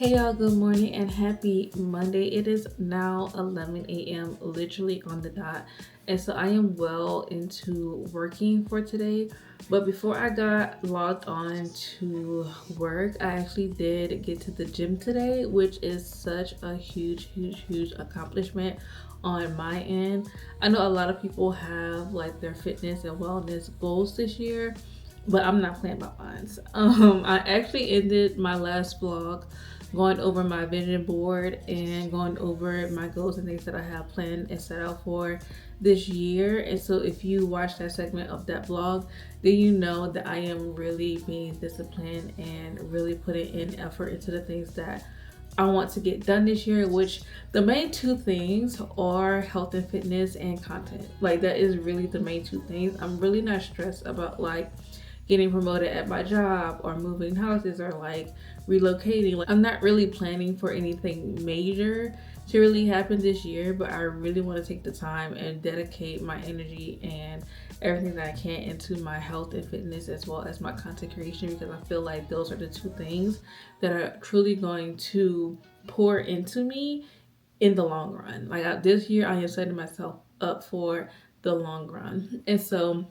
Hey y'all, good morning and happy Monday. It is now 11 a.m. literally on the dot. And so I am well into working for today. But before I got logged on to work, I actually did get to the gym today, which is such a huge accomplishment on my end. I know a lot of people have like their fitness and wellness goals this year, but I'm not playing by mine. I actually ended my last vlog going over my vision board and going over my goals and things that I have planned and set out for this year. And so if you watch that segment of that vlog, then you know that I am really being disciplined and really putting in effort into the things that I want to get done this year, which the main two things are health and fitness and content. Like that is really the main two things. I'm really not stressed about like getting promoted at my job or moving houses or like relocating. Like, I'm not really planning for anything major to really happen this year, but I really want to take the time and dedicate my energy and everything that I can into my health and fitness as well as my content creation, because I feel like those are the two things that are truly going to pour into me in the long run. Like this year I am setting myself up for the long run. And so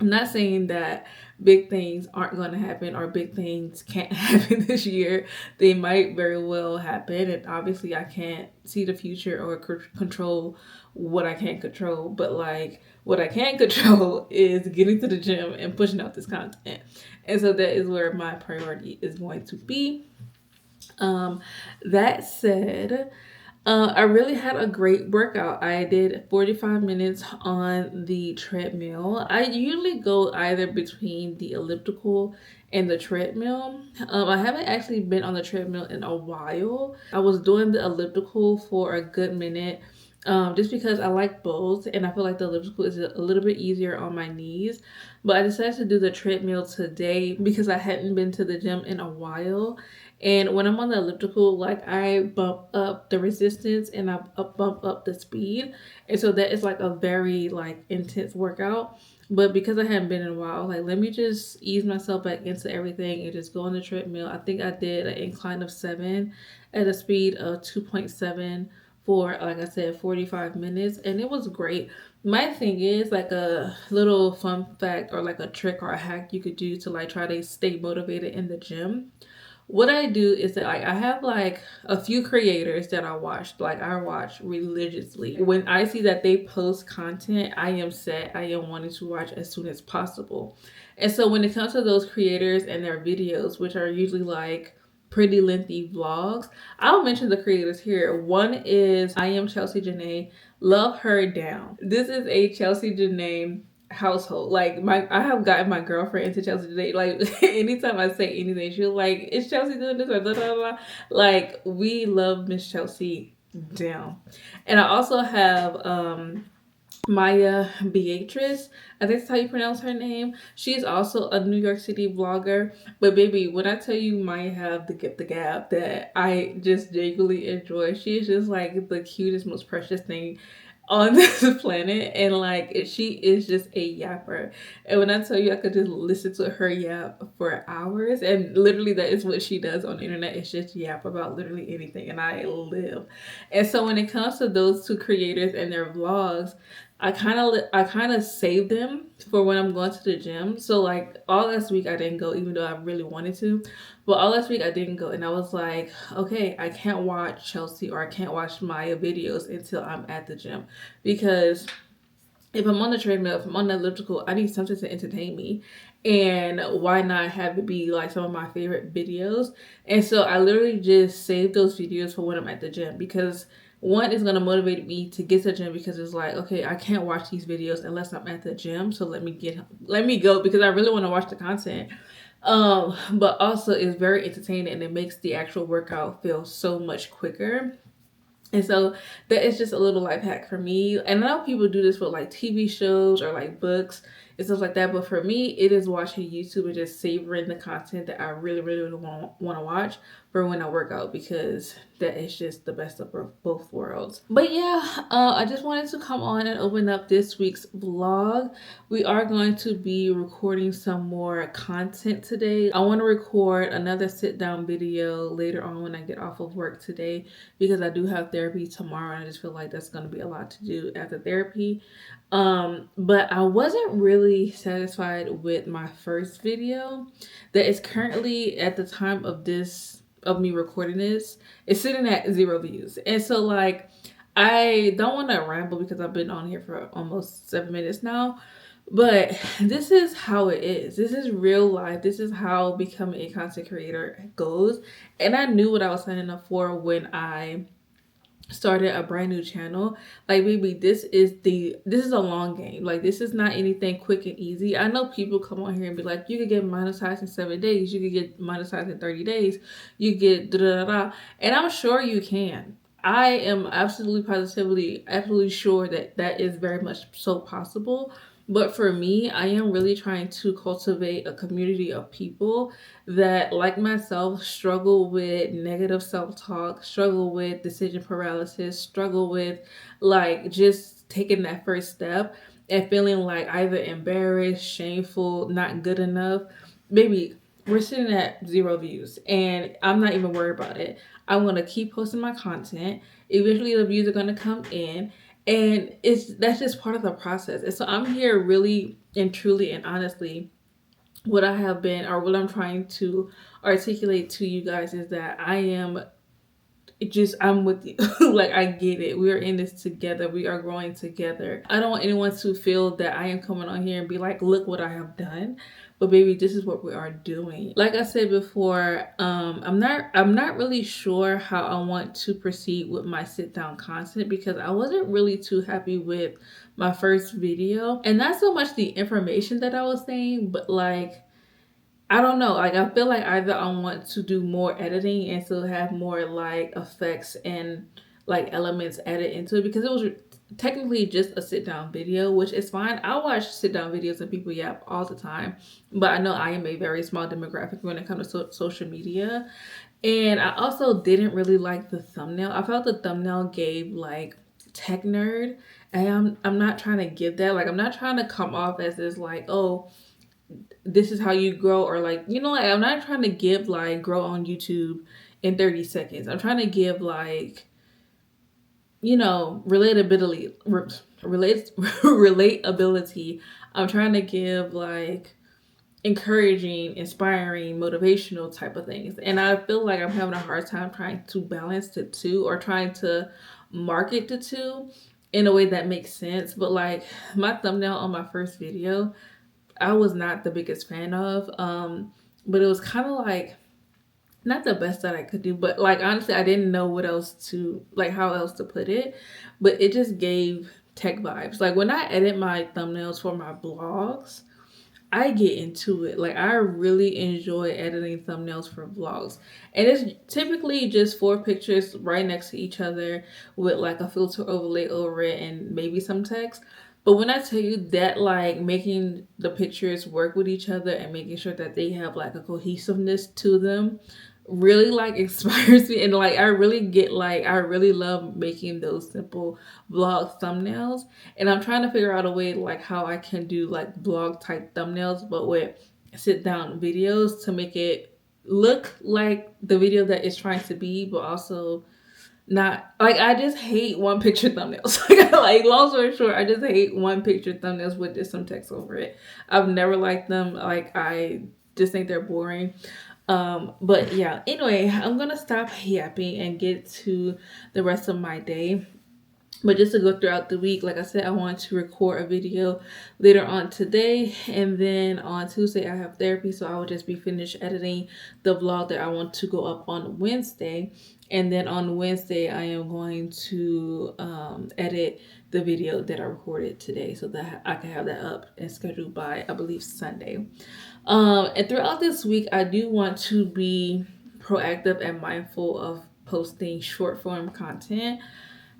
I'm not saying that big things aren't going to happen or big things can't happen this year. They might very well happen. And obviously, I can't see the future or control what I can't control. But like, what I can control is getting to the gym and pushing out this content. And so that is where my priority is going to be. That said, I really had a great workout. I did 45 minutes on the treadmill. I usually go either between the elliptical and the treadmill. I haven't actually been on the treadmill in a while. I was doing the elliptical for a good minute. Just because I like both and I feel like the elliptical is a little bit easier on my knees. But I decided to do the treadmill today because I hadn't been to the gym in a while. And when I'm on the elliptical, like I bump up the resistance and I bump up the speed. And so that is like a very like intense workout. But because I hadn't been in a while, like let me just ease myself back into everything and just go on the treadmill. I think I did an incline of 7 at a speed of 2.7 for, like I said, 45 minutes, and it was great. My thing is like a little fun fact or like a trick or a hack you could do to like try to stay motivated in the gym. What I do is that like I have like a few creators that I watch religiously. When I see that they post content, I am set. I am wanting to watch as soon as possible. And so when it comes to those creators and their videos, which are usually like pretty lengthy vlogs, I'll mention the creators here. One is I am Chelsea Janae. Love her down. This is a Chelsea Janae household. Like I have gotten my girlfriend into Chelsea today. Like anytime I say anything, she'll like, is Chelsea doing this or blah blah blah. Like we love Miss Chelsea down. And I also have Maya Beatrice. I think that's how you pronounce her name. She's also a New York City vlogger. But baby, when I tell you Maya have the gift the gab that I just genuinely enjoy, she is just like the cutest, most precious thing on this planet. And like she is just a yapper. And when I tell you I could just listen to her yap for hours, and literally that is what she does on the internet. It's just yap about literally anything, and I live. And so when it comes to those two creators and their vlogs, I kind of save them for when I'm going to the gym. So like all last week I didn't go, even though I really wanted to. But all last week I didn't go, and I was like, okay, I can't watch Chelsea or I can't watch Maya videos until I'm at the gym, because if I'm on the treadmill, if I'm on the elliptical, I need something to entertain me. And why not have it be like some of my favorite videos? And so I literally just save those videos for when I'm at the gym, because one is going to motivate me to get to the gym, because it's like, okay, I can't watch these videos unless I'm at the gym. So let me go, because I really want to watch the content. But also it's very entertaining and it makes the actual workout feel so much quicker. And so that is just a little life hack for me. And I know people do this with like TV shows or like books. and stuff like that. But for me, it is watching YouTube and just savoring the content that I really, really want to watch for when I work out, because that is just the best of both worlds. But yeah, I just wanted to come on and open up this week's vlog. We are going to be recording some more content today. I want to record another sit down video later on when I get off of work today, because I do have therapy tomorrow and I just feel like that's going to be a lot to do after therapy. But I wasn't really satisfied with my first video that is currently, at the time of me recording this, it's sitting at 0 views. And so like, I don't want to ramble because I've been on here for almost 7 minutes now, but this is how it is. This is real life. This is how becoming a content creator goes. And I knew what I was signing up for when I started a brand new channel. Like, baby, this is a long game. Like, this is not anything quick and easy. I know people come on here and be like, you could get monetized in 7 days, you could get monetized in 30 days, you get da da da, and I'm sure you can. I am absolutely sure that that is very much so possible. But for me, I am really trying to cultivate a community of people that, like myself, struggle with negative self-talk, struggle with decision paralysis, struggle with like just taking that first step and feeling like either embarrassed, shameful, not good enough. Baby, we're sitting at 0 views and I'm not even worried about it. I want to keep posting my content. Eventually the views are going to come in, and that's just part of the process. And so I'm here really and truly and honestly, what I have been, or what I'm trying to articulate to you guys, is that I'm with you. Like, I get it. We are in this together. We are growing together. I don't want anyone to feel that I am coming on here and be like, look what I have done. But baby, this is what we are doing. Like I said before, I'm not really sure how I want to proceed with my sit down content, because I wasn't really too happy with my first video. And not so much the information that I was saying, but like, I don't know. Like, I feel like either I want to do more editing and still have more like effects and like elements added into it, because it was technically just a sit down video, which is fine. I watch sit down videos and people yap all the time, but I know I am a very small demographic when it comes to social media. And I also didn't really like the thumbnail. I felt the thumbnail gave like tech nerd, and I'm not trying to give that. Like, I'm not trying to come off as this like, oh, this is how you grow, or like, like, I'm not trying to give like grow on YouTube in 30 seconds. I'm trying to give like, relatability. Relatability. I'm trying to give like encouraging, inspiring, motivational type of things. And I feel like I'm having a hard time trying to balance the two, or trying to market the two in a way that makes sense. But like, my thumbnail on my first video, I was not the biggest fan of. But it was kind of like not the best that I could do, but like, honestly, I didn't know how else to put it, but it just gave tech vibes. Like, when I edit my thumbnails for my blogs, I get into it. Like, I really enjoy editing thumbnails for vlogs. And it's typically just 4 pictures right next to each other with like a filter overlay over it and maybe some text. But when I tell you that, like, making the pictures work with each other and making sure that they have like a cohesiveness to them really like inspires me. And like, I really love making those simple vlog thumbnails. And I'm trying to figure out a way like how I can do like vlog type thumbnails, but with sit down videos, to make it look like the video that it's trying to be, but also not like, I just hate one picture thumbnails. Like, long story short, I just hate one picture thumbnails with just some text over it. I've never liked them. Like, I just think they're boring. But yeah, anyway, I'm gonna stop yapping and get to the rest of my day. But just to go throughout the week, like I said, I want to record a video later on today. And then on Tuesday, I have therapy. So I will just be finished editing the vlog that I want to go up on Wednesday. And then on Wednesday, I am going to edit the video that I recorded today, so that I can have that up and scheduled by, I believe, Sunday. And throughout this week, I do want to be proactive and mindful of posting short form content.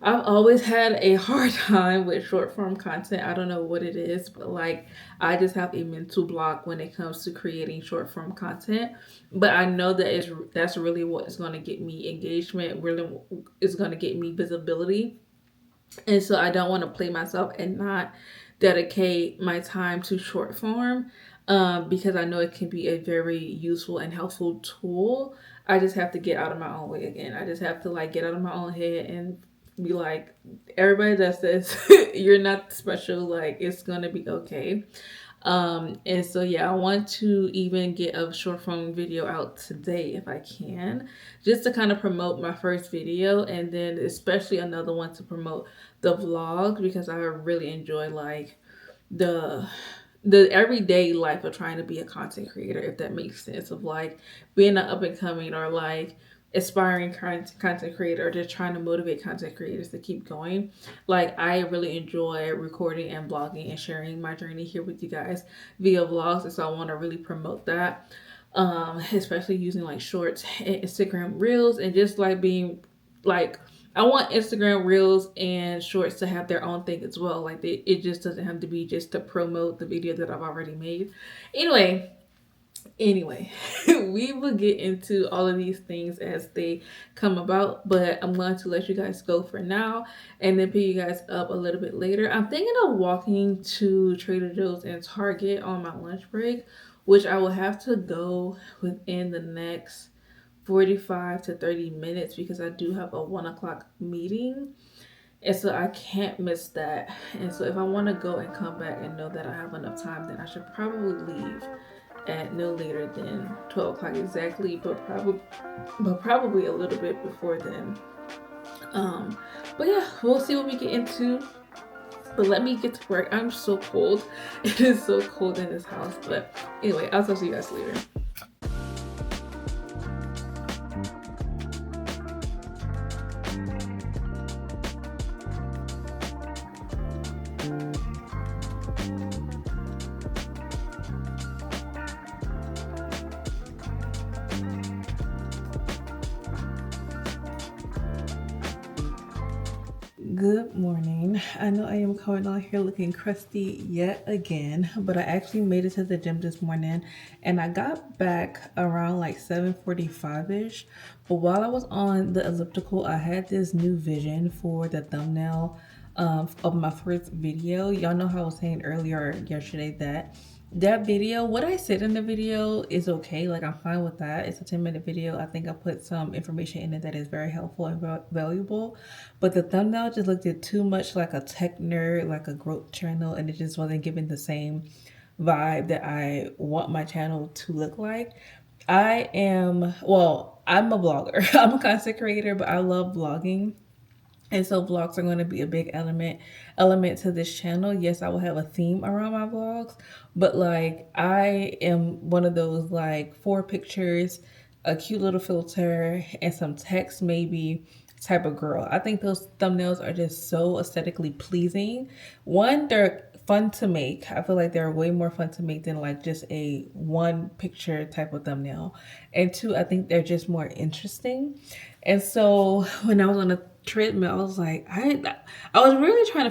I've always had a hard time with short form content. I don't know what it is, but like I just have a mental block when it comes to creating short form content. But I know that that's really what is going to get me engagement, really is going to get me visibility. And so I don't want to play myself and not dedicate my time to short form, because I know it can be a very useful and helpful tool. I just have to get out of my own way again. I just have to like get out of my own head and be like, everybody does this. You're not special. Like, it's going to be okay. And so yeah, I want to even get a short form video out today if I can, just to kind of promote my first video, and then especially another one to promote the vlog, because I really enjoy like the the everyday life of trying to be a content creator, if that makes sense, of like being an up and coming or like aspiring content creator, or just trying to motivate content creators to keep going. Like, I really enjoy recording and blogging and sharing my journey here with you guys via vlogs, and so I want to really promote that, especially using like shorts and Instagram reels, and just like being like, I want Instagram reels and shorts to have their own thing as well. Like, it just doesn't have to be just to promote the video that I've already made. Anyway, we will get into all of these things as they come about, but I'm going to let you guys go for now and then pick you guys up a little bit later. I'm thinking of walking to Trader Joe's and Target on my lunch break, which I will have to go within the next 45 to 30 minutes because I do have a 1 o'clock meeting. And so I can't miss that. And so if I want to go and come back and know that I have enough time, then I should probably leave at no later than 12 o'clock exactly, but probably a little bit before then. But yeah, we'll see what we get into. But let me get to work. I'm so cold. It is so cold in this house. But anyway, I'll talk to you guys later. Good morning. I know I am coming on here looking crusty yet again, but I actually made it to the gym this morning and I got back around like 7:45ish. But while I was on the elliptical, I had this new vision for the thumbnail of my first video. Y'all know how I was saying earlier yesterday that video, what I said in the video is okay. Like, I'm fine with that. It's a 10-minute video. I think I put some information in it that is very helpful and valuable. But the thumbnail just looked too much like a tech nerd, like a growth channel, and it just wasn't giving the same vibe that I want my channel to look like. I'm a vlogger. I'm a content creator, but I love vlogging. And so vlogs are going to be a big element to this channel. Yes, I will have a theme around my vlogs, but like, I am one of those like 4 pictures, a cute little filter, and some text maybe type of girl. I think those thumbnails are just so aesthetically pleasing. One, they're fun to make. I feel like they're way more fun to make than like just a 1 picture type of thumbnail. And two, I think they're just more interesting. And so when I was on a treadmill, I was like, I was really trying to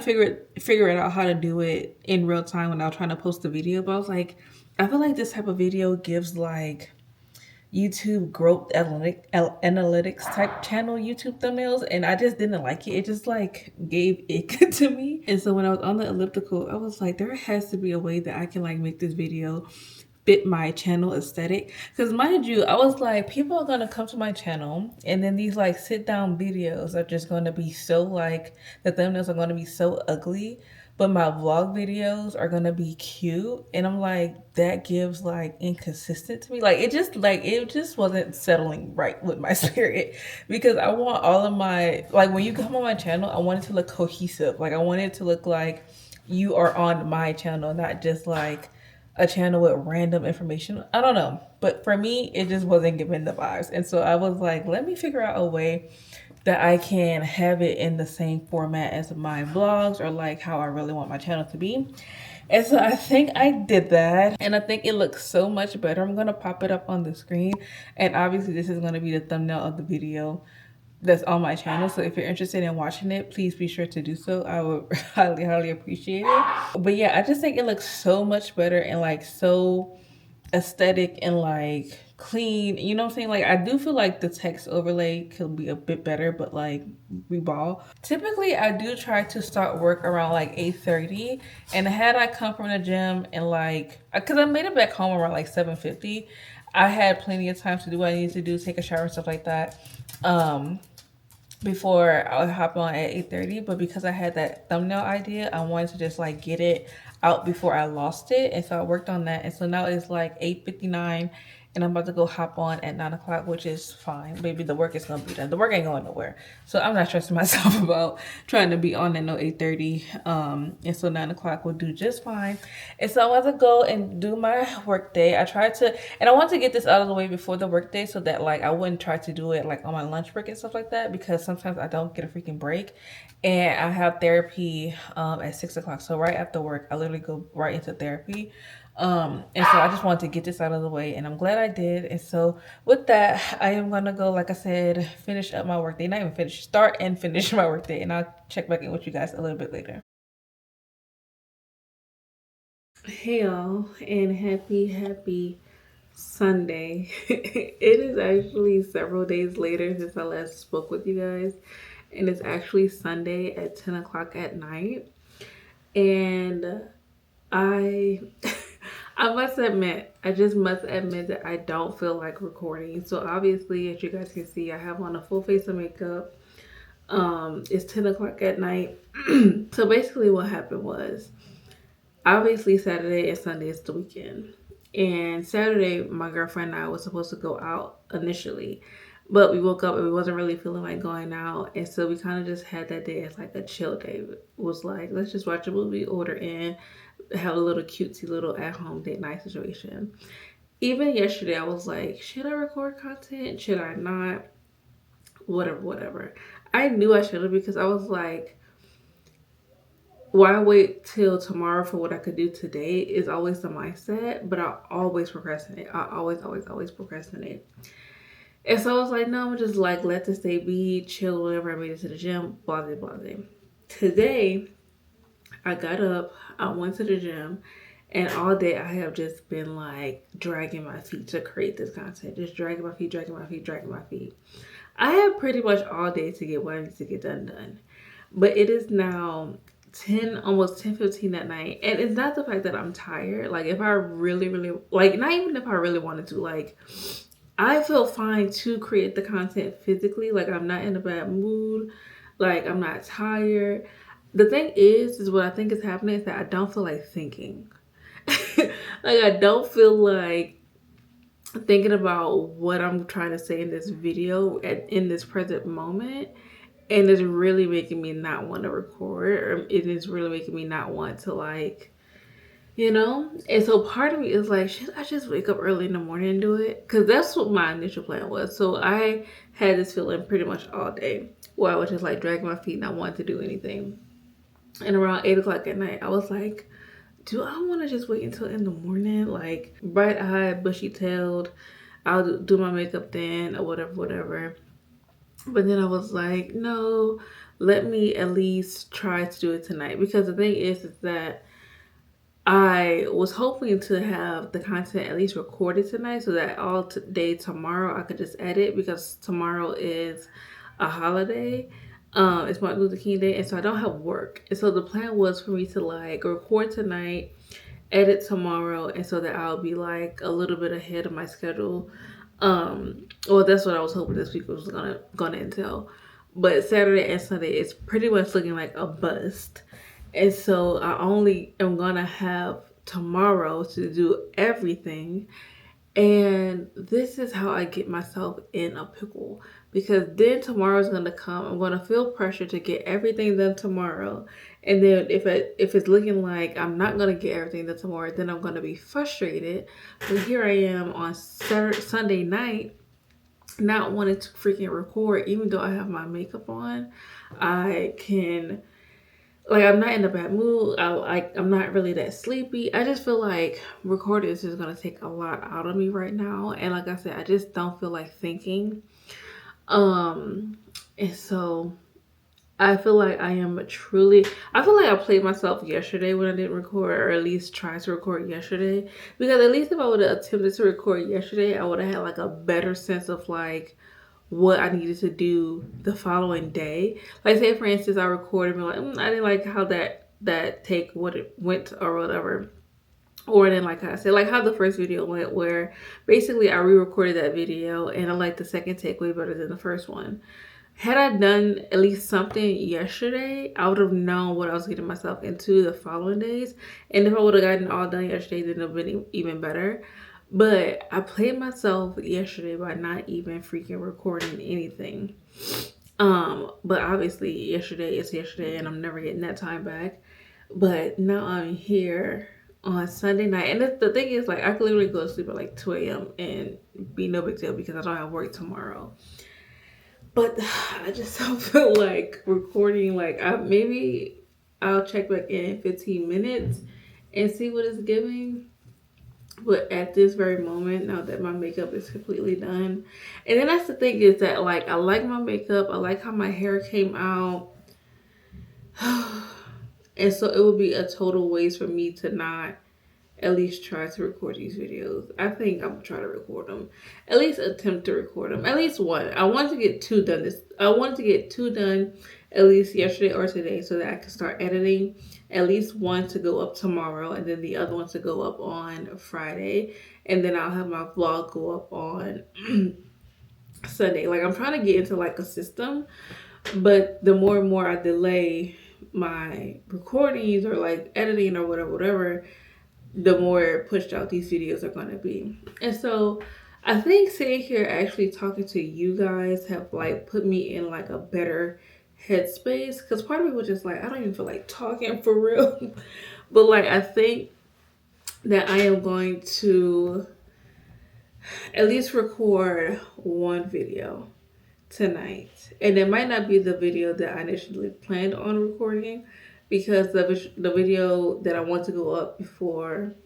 figure it out how to do it in real time when I was trying to post the video. But I was like, I feel like this type of video gives like YouTube growth analytics type channel YouTube thumbnails, and I just didn't like it. It just like gave ick to me. And so when I was on the elliptical, I was like, there has to be a way that I can like make this video fit my channel aesthetic. Because mind you, I was like, people are gonna come to my channel and then these like sit down videos are just gonna be so like, the thumbnails are gonna be so ugly, but my vlog videos are gonna be cute. And I'm like, that gives like inconsistent to me. Like, it just wasn't settling right with my spirit, because I want all of my, like, when you come on my channel, I want it to look cohesive. Like, I want it to look like you are on my channel, not just like a channel with random information. I don't know, but for me, it just wasn't giving the vibes. And so I was like, let me figure out a way that I can have it in the same format as my vlogs, or like how I really want my channel to be. And so I think I did that, and I think it looks so much better. I'm gonna pop it up on the screen, and obviously this is gonna be the thumbnail of the video that's on my channel. So if you're interested in watching it, please be sure to do so. I would highly appreciate it. But yeah, I just think it looks so much better and like so aesthetic and like clean. You know what I'm saying? Like I do feel like the text overlay could be a bit better, but like we ball. Typically I do try to start work around like 8:30. And had I come from the gym and like, cause I made it back home around like 7:50, I had plenty of time to do what I needed to do, take a shower and stuff like that. Before I would hop on at 8:30, but because I had that thumbnail idea, I wanted to just like get it out before I lost it. And so I worked on that. And so now it's like 8:59 and I'm about to go hop on at 9 o'clock, which is fine. Maybe the work is gonna be done. The work ain't going nowhere. So I'm not stressing myself about trying to be on at no 8:30. And so 9 o'clock will do just fine. And so I'm about to go and do my work day. I tried to, and I want to get this out of the way before the work day so that like I wouldn't try to do it like on my lunch break and stuff like that, because sometimes I don't get a freaking break. And I have therapy at 6 o'clock. So right after work, I literally go right into therapy. And so I just wanted to get this out of the way, and I'm glad I did. And so with that, I am gonna go, like I said, finish up my workday. Not even finish, start and finish my workday, and I'll check back in with you guys a little bit later. Hey y'all, and happy Sunday. It is actually several days later since I last spoke with you guys, and it's actually Sunday at 10 o'clock at night. And I I just must admit that I don't feel like recording. So obviously, as you guys can see, I have on a full face of makeup. It's 10 o'clock at night. So basically what happened was, obviously Saturday and Sunday is the weekend. And Saturday, my girlfriend and I was supposed to go out initially. But we woke up and we wasn't really feeling like going out. And so we kind of just had that day as like a chill day. It was like, let's just watch a movie, order in, have a little cutesy little at-home date night situation. Even yesterday, I was like, should I record content? Should I not? Whatever. I knew I should have, because I was like, why wait till tomorrow for what I could do today is always the mindset, but I always procrastinate. I always procrastinate. And so I was like, no, I'm just like, let this day be, chill, whatever. I made it to the gym, blah, blah, blah. Today, I got up, I went to the gym, and all day I have just been like dragging my feet to create this content. Just dragging my feet. I have pretty much all day to get what I need to get done. But it is now 10, almost 10:15 at night. And it's not the fact that I'm tired. Like if I really, like not even if I really wanted to, like I feel fine to create the content physically. Like I'm not in a bad mood. Like I'm not tired. The thing is what I think is happening is that I don't feel like thinking. Like I don't feel like thinking about what I'm trying to say in this video in this present moment. And it's really making me not want to record, or it is really making me not want to like, you know? And so part of me is like, should I just wake up early in the morning and do it? Because that's what my initial plan was. So I had this feeling pretty much all day where I was just like dragging my feet, not wanting to do anything. And around 8 o'clock at night, I was like, do I want to just wait until in the morning? Like bright-eyed, bushy-tailed, I'll do my makeup then, or whatever. But then I was like, no, let me at least try to do it tonight. Because the thing is that I was hoping to have the content at least recorded tonight so that all day tomorrow I could just edit, because tomorrow is a holiday. It's Martin Luther King Day, and so I don't have work. And so the plan was for me to like record tonight, edit tomorrow, and so that I'll be like a little bit ahead of my schedule. Well, that's what I was hoping this week was gonna entail. But Saturday and Sunday is pretty much looking like a bust. And so I only am gonna have tomorrow to do everything. And this is how I get myself in a pickle, because then tomorrow's gonna come. I'm gonna feel pressure to get everything done tomorrow, and then if it's looking like I'm not gonna get everything done tomorrow, then I'm gonna be frustrated. But here I am on Sunday night, not wanting to freaking record, even though I have my makeup on. I can. Like, I'm not in a bad mood. I'm not really that sleepy. I just feel like recording is just gonna take a lot out of me right now. And like I said, I just don't feel like thinking. Um, and so I feel like I feel like I played myself yesterday when I didn't record, or at least tried to record yesterday. Because at least if I would have attempted to record yesterday, I would have had like a better sense of like what I needed to do the following day. Like, say for instance, I recorded and be like, I didn't like how that take what it went or whatever. Or then, like I said, like how the first video went, where basically I re-recorded that video and I like the second take way better than the first one. Had I done at least something yesterday, I would have known what I was getting myself into the following days. And if I would have gotten it all done yesterday, then it would have been even better. But I played myself yesterday by not even freaking recording anything. But obviously yesterday is yesterday and I'm never getting that time back. But now I'm here on Sunday night. And the thing is, like, I could literally go to sleep at like 2 a.m. and be no big deal because I don't have work tomorrow. But I just don't feel like recording. Like, maybe I'll check back in 15 minutes and see what it's giving. But at this very moment, now that my makeup is completely done, and then that's the thing is that, like, I like my makeup, I like how my hair came out, and so it would be a total waste for me to not at least try to record these videos. I think I'm gonna try to record them. At least attempt to record them. At least one. I want to get two done I wanted to get two done at least yesterday or today so that I can start editing. At least one to go up tomorrow and then the other one to go up on Friday. And then I'll have my vlog go up on Sunday. Like, I'm trying to get into like a system, but the more and more I delay my recordings or like editing or whatever, the more pushed out these videos are going to be. And so I think sitting here actually talking to you guys have like put me in like a better headspace, because part of me was just like, I don't even feel like talking for real. But like, I think that I am going to at least record one video tonight, and it might not be the video that I initially planned on recording, because the video that I want to go up before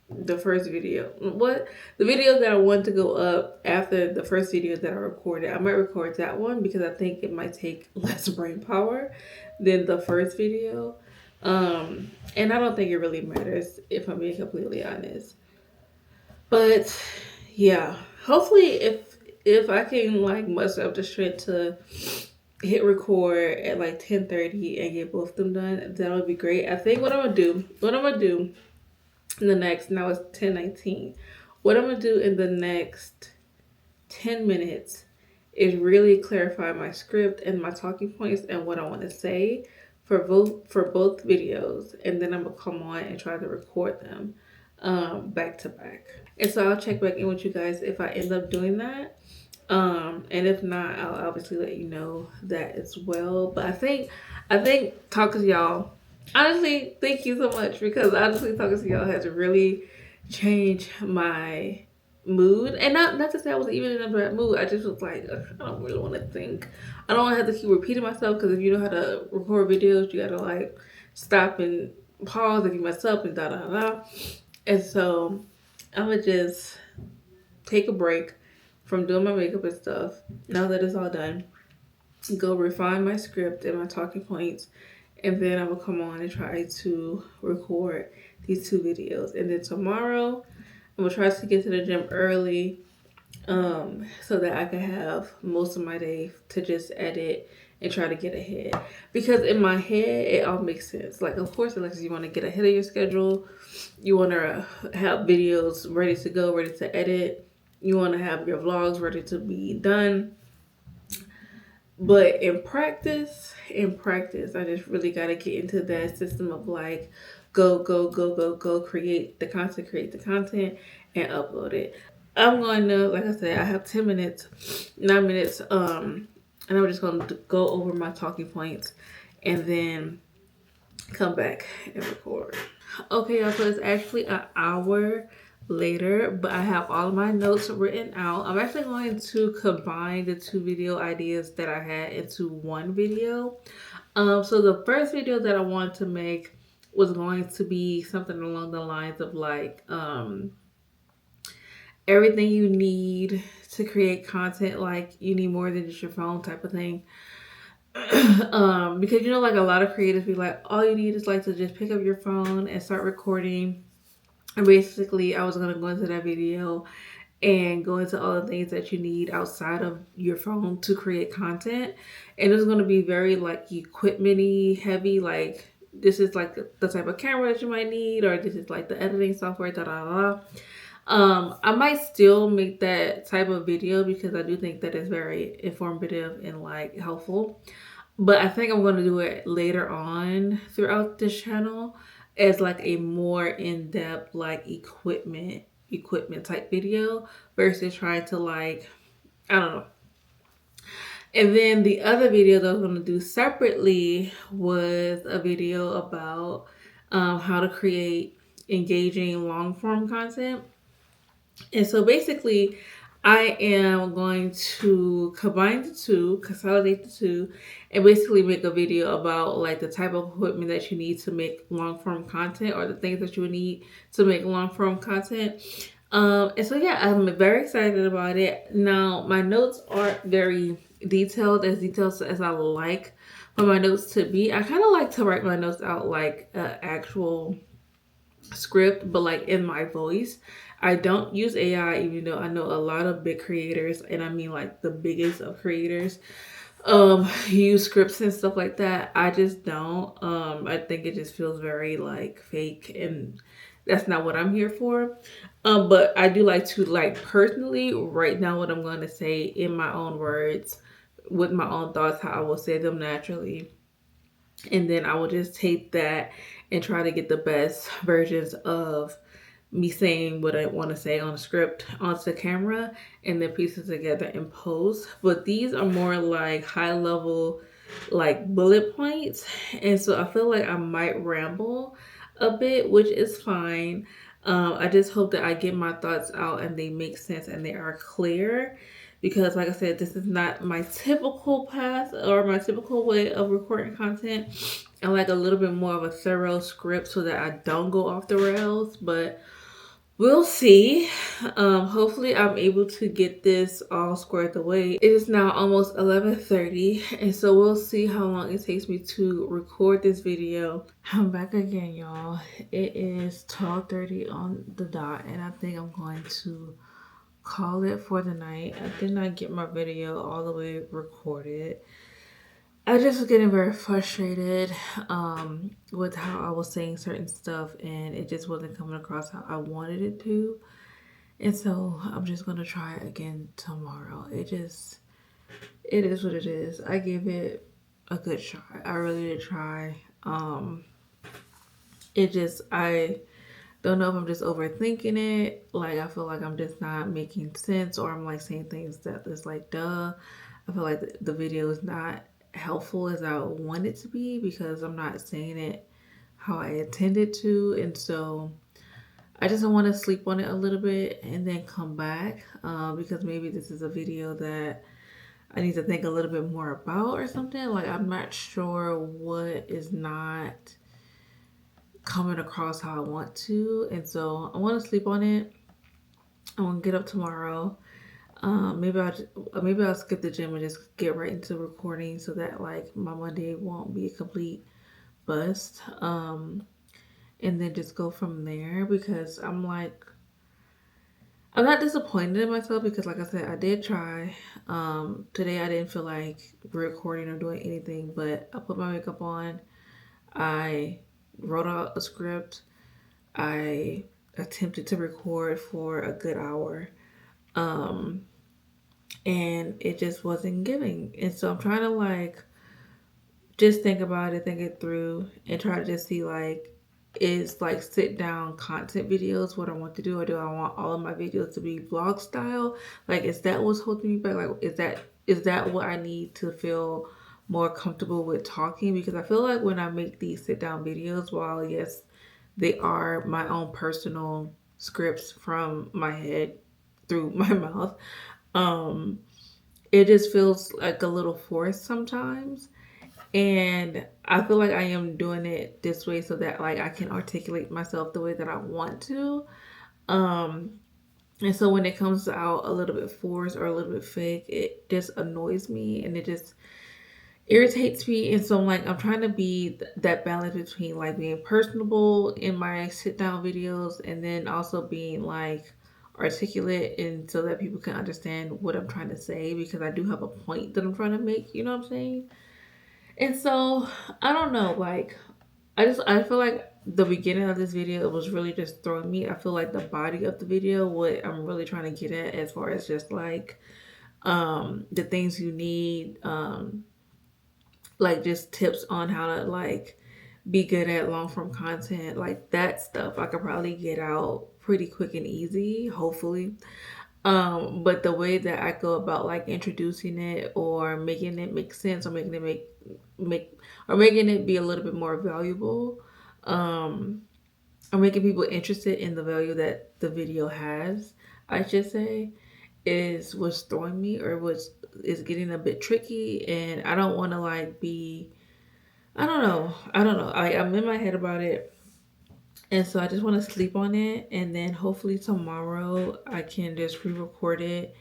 the first video, the video that I want to go up after the first video that I recorded, I might record that one because I think it might take less brain power than the first video. And I don't think it really matters, if I'm being completely honest. But yeah, hopefully if I can like muster up the strength to hit record at like 10:30 and get both of them done, that would be great. I think what I'm gonna do in the next, now it's 10:19. What I'm gonna do in the next 10 minutes is really clarify my script and my talking points and what I want to say for both videos, and then I'm gonna come on and try to record them back to back. And so I'll check back in with you guys if I end up doing that. And if not, I'll obviously let you know that as well. But I think talking to y'all, honestly, thank you so much, because honestly talking to y'all has really changed my mood. And not to say I was even in a bad mood. I just was like, I don't really want to think. I don't want to have to keep repeating myself, because if you know how to record videos, you gotta like stop and pause if you mess up and da da da. And so I'm gonna just take a break from doing my makeup and stuff. Now that it's all done, go refine my script and my talking points, and then I will come on and try to record these two videos. And then tomorrow, I'm gonna try to get to the gym early, so that I can have most of my day to just edit and try to get ahead. Because in my head, it all makes sense. Like, of course, Alexis, you want to get ahead of your schedule. You want to have videos ready to go, ready to edit. You want to have your vlogs ready to be done. But in practice, I just really got to get into that system of like, go, create the content, and upload it. I'm going to, like I said, I have 10 minutes, 9 minutes, and I'm just going to go over my talking points and then come back and record. Okay, y'all, so it's actually an hour later, but I have all of my notes written out. I'm actually going to combine the two video ideas that I had into one video. So the first video that I wanted to make was going to be something along the lines of like, everything you need to create content, like you need more than just your phone type of thing. Because you know, like a lot of creators be like, all you need is like to just pick up your phone and start recording. And basically, I was gonna go into that video and go into all the things that you need outside of your phone to create content. And it's gonna be very like equipment-y heavy, like this is like the type of camera that you might need, or this is like the editing software, da da da. I might still make that type of video because I do think that it's very informative and like helpful. But I think I'm gonna do it later on throughout this channel as like a more in-depth like equipment type video versus trying to like, I don't know. And then the other video that I was gonna do separately was a video about how to create engaging long form content. And so basically, I am going to combine the two, consolidate the two, and basically make a video about like the type of equipment that you need to make long form content, or the things that you would need to make long form content. And so yeah, I'm very excited about it. Now my notes aren't very detailed as I like for my notes to be. I kind of like to write my notes out like actual script, but like in my voice. I don't use AI, even though I know a lot of big creators, and I mean like the biggest of creators, use scripts and stuff like that. I just don't. I think it just feels very like fake, and that's not what I'm here for. But I do like to like personally write down what I'm going to say in my own words, with my own thoughts, how I will say them naturally, and then I will just take that and try to get the best versions of me saying what I want to say on a script onto camera, and then piece it together in post. But these are more like high level, like bullet points. And so I feel like I might ramble a bit, which is fine. I just hope that I get my thoughts out and they make sense and they are clear. Because, like I said, this is not my typical path or my typical way of recording content. I like a little bit more of a thorough script so that I don't go off the rails. But we'll see. Hopefully I'm able to get this all squared away. It is now almost 11:30, and so we'll see how long it takes me to record this video. I'm back again, y'all. It is 12:30 on the dot, and I think I'm going to call it for the night. I did not get my video all the way recorded. I just was getting very frustrated with how I was saying certain stuff, and it just wasn't coming across how I wanted it to. And so I'm just gonna try it again tomorrow. It is what it is. I gave it a good try. I really did try. I don't know if I'm just overthinking it. Like I feel like I'm just not making sense, or I'm like saying things that is like duh. I feel like the video is not helpful as I want it to be because I'm not saying it how I intended to. And so I just want to sleep on it a little bit and then come back because maybe this is a video that I need to think a little bit more about or something. Like I'm not sure what is not coming across how I want to. And so I want to sleep on it. I want to get up tomorrow. Maybe I'll skip the gym and just get right into recording so that like my Monday won't be a complete bust. And then just go from there because I'm not disappointed in myself because like I said, I did try. Today I didn't feel like recording or doing anything, but I put my makeup on. I wrote out a script. I attempted to record for a good hour. And it just wasn't giving. And so I'm trying to like just think about it, think it through, and try to just see like is like sit down content videos what I want to do, or do I want all of my videos to be vlog style? Like is that what's holding me back? Like is that what I need to feel more comfortable with talking? Because I feel like when I make these sit down videos, while yes, they are my own personal scripts from my head through my mouth, it just feels like a little forced sometimes. And I feel like I am doing it this way so that like I can articulate myself the way that I want to. And so when it comes out a little bit forced or a little bit fake, it just annoys me and it just irritates me. And so I'm trying to be that balance between like being personable in my sit down videos and then also being like articulate and so that people can understand what I'm trying to say because I do have a point that I'm trying to make, you know what I'm saying? And so I don't know, like I feel like the beginning of this video was really just throwing me. I feel like the body of the video, what I'm really trying to get at as far as just like the things you need, like just tips on how to like be good at long form content, like that stuff I could probably get out pretty quick and easy, hopefully. But the way that I go about like introducing it or making it make sense or making it make or making it be a little bit more valuable, um, or making people interested in the value that the video has, I should say, is what's throwing me or what's is getting a bit tricky and I don't want to like be I don't know. I'm in my head about it. And so I just want to sleep on it. And then hopefully tomorrow I can just re record it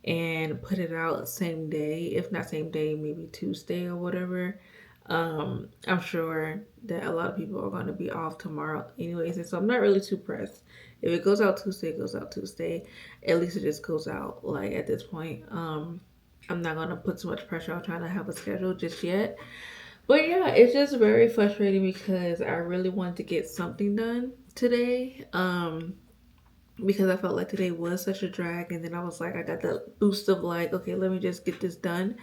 and put it out same day. If not same day, maybe Tuesday or whatever. I'm sure that a lot of people are going to be off tomorrow, anyways. And so I'm not really too pressed. If it goes out Tuesday, it goes out Tuesday. At least it just goes out like at this point. I'm not gonna put too much pressure on trying to have a schedule just yet. But yeah, it's just very frustrating because I really wanted to get something done today. Because I felt like today was such a drag, and then I was like, I got that boost of like, okay, let me just get this done.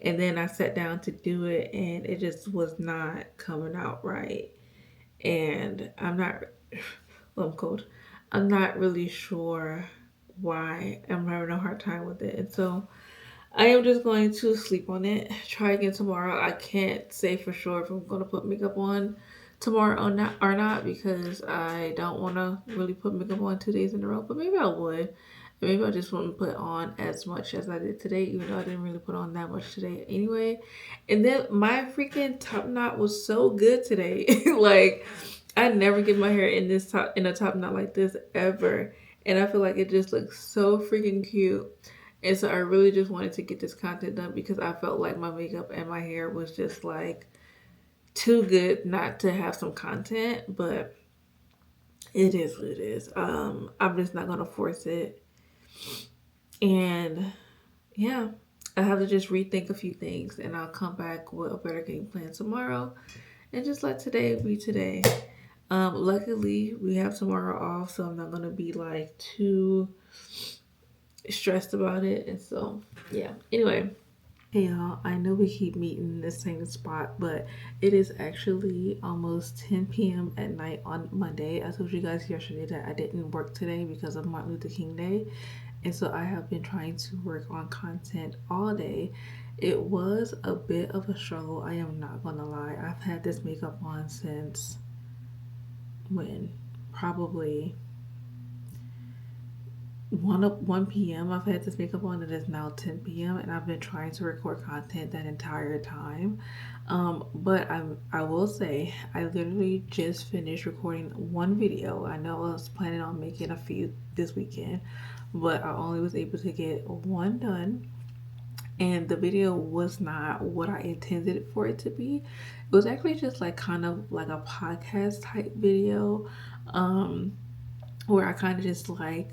And then I sat down to do it, and it just was not coming out right. And I'm not, well, I'm cold. I'm not really sure why I'm having a hard time with it. And so I am just going to sleep on it. Try again tomorrow. I can't say for sure if I'm going to put makeup on tomorrow or not because I don't want to really put makeup on 2 days in a row. But maybe I would. Maybe I just wouldn't put on as much as I did today, even though I didn't really put on that much today anyway. And then my freaking top knot was so good today. Like I never get my hair in a top knot like this ever. And I feel like it just looks so freaking cute. And so I really just wanted to get this content done because I felt like my makeup and my hair was just like too good not to have some content, but it is what it is. I'm just not gonna force it. And yeah, I have to just rethink a few things and I'll come back with a better game plan tomorrow and just let today be today. Luckily we have tomorrow off, so I'm not gonna be like too stressed about it. And so yeah. Anyway, hey y'all, I know we keep meeting in the same spot, but it is actually almost 10 p.m. at night on Monday. I told you guys yesterday that I didn't work today because of Martin Luther King Day, and so I have been trying to work on content all day. It was a bit of a struggle, I am not gonna lie. I've had this makeup on since when? Probably 1 p.m. I've had this makeup on. It is now 10 p.m. and I've been trying to record content that entire time. But I will say I literally just finished recording one video. I know I was planning on making a few this weekend, but I only was able to get one done. And the video was not what I intended for it to be. It was actually just like kind of like a podcast type video, um, where I kind of just like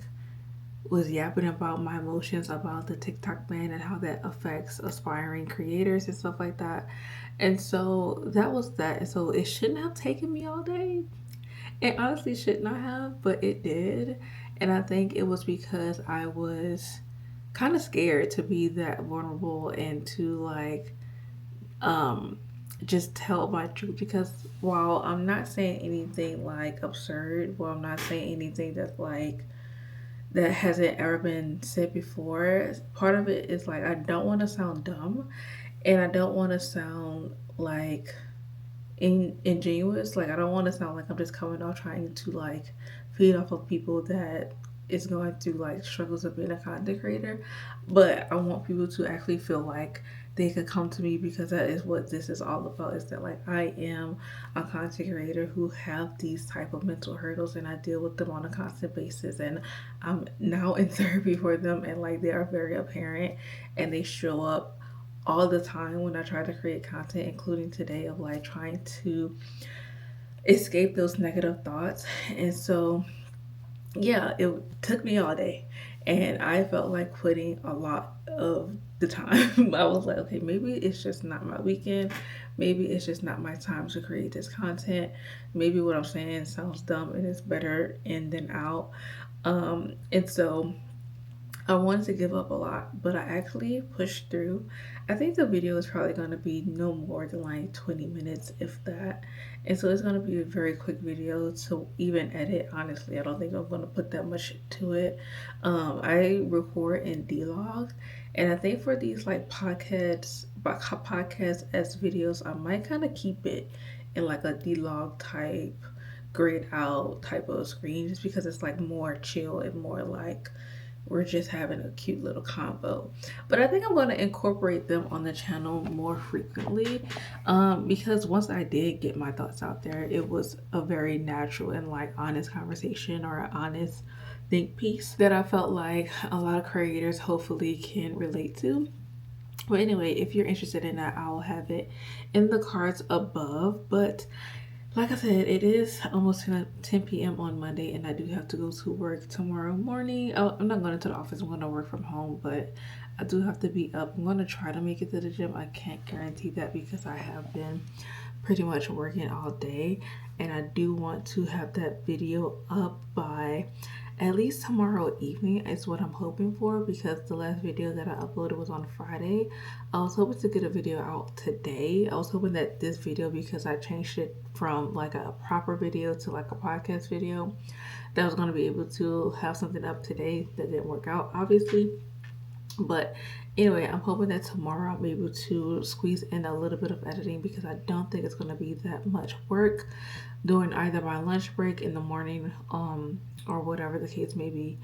was yapping about my emotions about the TikTok ban and how that affects aspiring creators and stuff like that. And so that was that. And so it shouldn't have taken me all day. It honestly should not have, but it did. And I think it was because I was kind of scared to be that vulnerable and to like um just tell my truth because while I'm not saying anything like absurd, while I'm not saying anything that's like that hasn't ever been said before. Part of it is like I don't want to sound dumb and I don't want to sound like ingenuous. Like I don't want to sound like I'm just coming off trying to like feed off of people that is going through like struggles of being a content creator. But I want people to actually feel like they could come to me, because that is what this is all about, is that like I am a content creator who have these type of mental hurdles, and I deal with them on a constant basis, and I'm now in therapy for them, and like they are very apparent, and they show up all the time when I try to create content, including today, of like trying to escape those negative thoughts. And so yeah, it took me all day, and I felt like quitting a lot of the time. I was like, okay, maybe it's just not my weekend. Maybe it's just not my time to create this content. Maybe what I'm saying sounds dumb and it's better in than out. And so I wanted to give up a lot, but I actually pushed through. I think the video is probably going to be no more than like 20 minutes, if that. And so it's going to be a very quick video to even edit. Honestly, I don't think I'm going to put that much to it. I record in D-Log, and I think for these like podcasts as videos, I might kind of keep it in like a D-Log type, grayed out type of screen, just because it's like more chill and more like we're just having a cute little combo. But I think I'm going to incorporate them on the channel more frequently, because once I did get my thoughts out there, it was a very natural and like honest conversation, or an honest think piece that I felt like a lot of creators hopefully can relate to. But anyway, if you're interested in that, I will have it in the cards above. But like I said, it is almost 10 p.m. on Monday, and I do have to go to work tomorrow morning. Oh, I'm not going to the office, I'm going to work from home, but I do have to be up. I'm going to try to make it to the gym. I can't guarantee that because I have been pretty much working all day, and I do want to have that video up by at least tomorrow evening is what I'm hoping for, because the last video that I uploaded was on Friday. I was hoping to get a video out today. I was hoping that this video, because I changed it from like a proper video to like a podcast video, that I was going to be able to have something up today. That didn't work out, obviously. But anyway, I'm hoping that tomorrow I'm able to squeeze in a little bit of editing, because I don't think it's going to be that much work during either my lunch break in the morning, or whatever the case may be.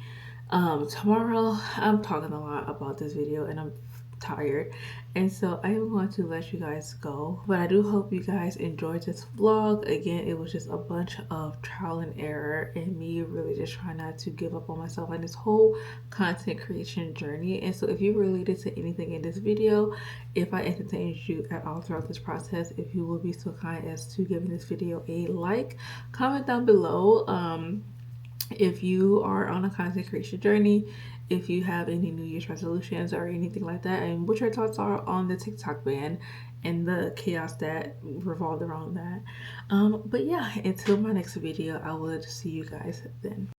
Tomorrow, I'm talking a lot about this video, and I'm tired, and so I am going to let you guys go. But I do hope you guys enjoyed this vlog. Again, it was just a bunch of trial and error, and me really just trying not to give up on myself and this whole content creation journey. And so if you related to anything in this video, if I entertained you at all throughout this process, if you will be so kind as to giving this video a like, comment down below. If you are on a content creation journey, if you have any New Year's resolutions or anything like that, and what your thoughts are on the TikTok ban and the chaos that revolved around that. But yeah, until my next video, I will see you guys then.